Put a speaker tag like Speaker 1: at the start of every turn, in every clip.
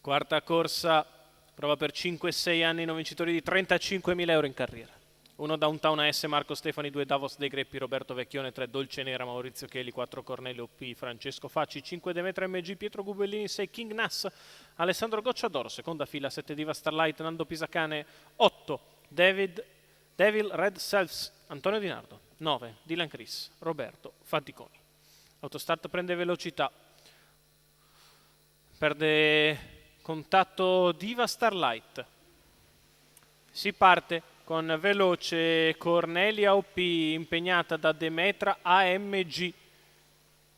Speaker 1: Quarta corsa, prova per 5-6 anni, non vincitori di 35.000 euro in carriera. 1 Downtown AS Marco Stefani, 2 Davos dei Greppi Roberto Vecchione, 3 Dolce Nera Maurizio Cheli, 4 Cornelio P Francesco Facci, 5 Demetra MG Pietro Gubellini, 6 King Nass Alessandro Gocciadoro, seconda fila 7 Diva Starlight Nando Pisacane, 8 Devil Red Selfs Antonio Di Nardo, 9 Dylan Chris Roberto Faticoni. Autostart prende velocità, perde contatto Diva Starlight, si parte con veloce Cornelia OP impegnata da Demetra AMG.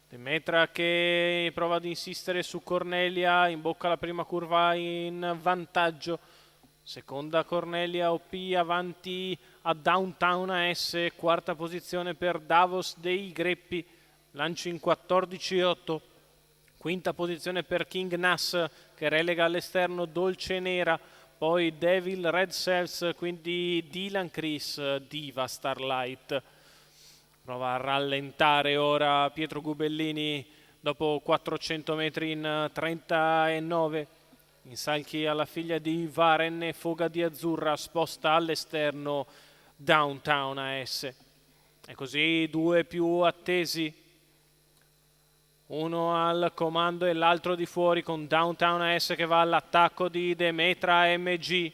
Speaker 1: Demetra che prova ad insistere su Cornelia, imbocca la prima curva in vantaggio. Seconda Cornelia OP avanti a Downtown AS, quarta posizione per Davos dei Greppi, lancio in 14,8. Quinta posizione per King Nass che relega all'esterno Dolce Nera, poi Devil Red Cells, quindi Dylan Chris, Diva Starlight. Prova a rallentare ora Pietro Gubellini dopo 400 metri in 39. Insalchi alla figlia di Varen, Foga di Azzurra, sposta all'esterno Downtown AS. E così due più attesi, uno al comando e l'altro di fuori, con Downtown AS che va all'attacco di Demetra MG.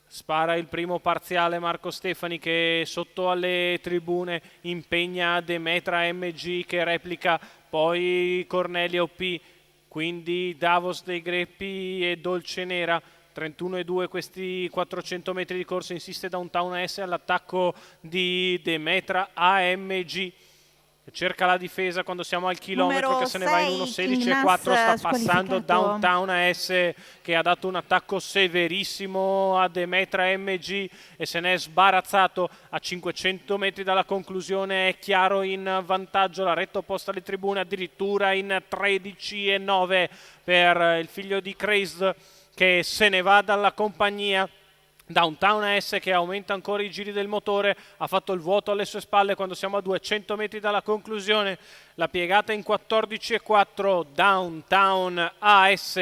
Speaker 1: Spara il primo parziale Marco Stefani che sotto alle tribune impegna Demetra MG che replica, poi Cornelio P, quindi Davos dei Greppi e Dolce Nera. 31,2 questi 400 metri di corsa, insiste Downtown AS all'attacco di Demetra AMG. Cerca la difesa quando siamo al chilometro,
Speaker 2: Numero
Speaker 1: che se ne va in
Speaker 2: 6,
Speaker 1: 1.16,4, sta passando
Speaker 2: squalificato.
Speaker 1: Downtown AS che ha dato un attacco severissimo a Demetra MG e se ne è sbarazzato a 500 metri dalla conclusione. È chiaro in vantaggio, la retta opposta alle tribune addirittura in 13,9 per il figlio di Crazed che se ne va dalla compagnia. Downtown AS che aumenta ancora i giri del motore, ha fatto il vuoto alle sue spalle quando siamo a 200 metri dalla conclusione. La piegata in 14,4, Downtown AS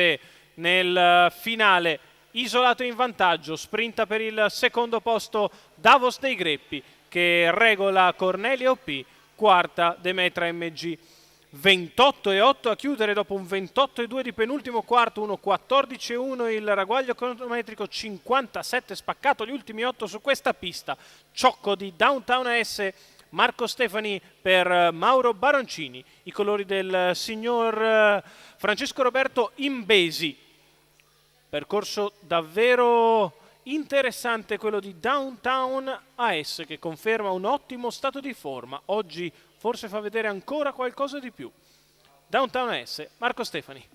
Speaker 1: nel finale, isolato in vantaggio, sprinta per il secondo posto Davos dei Greppi che regola Cornelio P, quarta Demetra MG. 28,8 a chiudere dopo un 28,2 di penultimo quarto, 1,14,1 il ragguaglio cronometrico, 57 spaccato gli ultimi 8 su questa pista. Ciocco di Downtown AS, Marco Stefani per Mauro Baroncini, i colori del signor Francesco Roberto Imbesi. Percorso davvero interessante quello di Downtown AS che conferma un ottimo stato di forma. Oggi forse fa vedere ancora qualcosa di più. Downtown AS, Marco Stefani.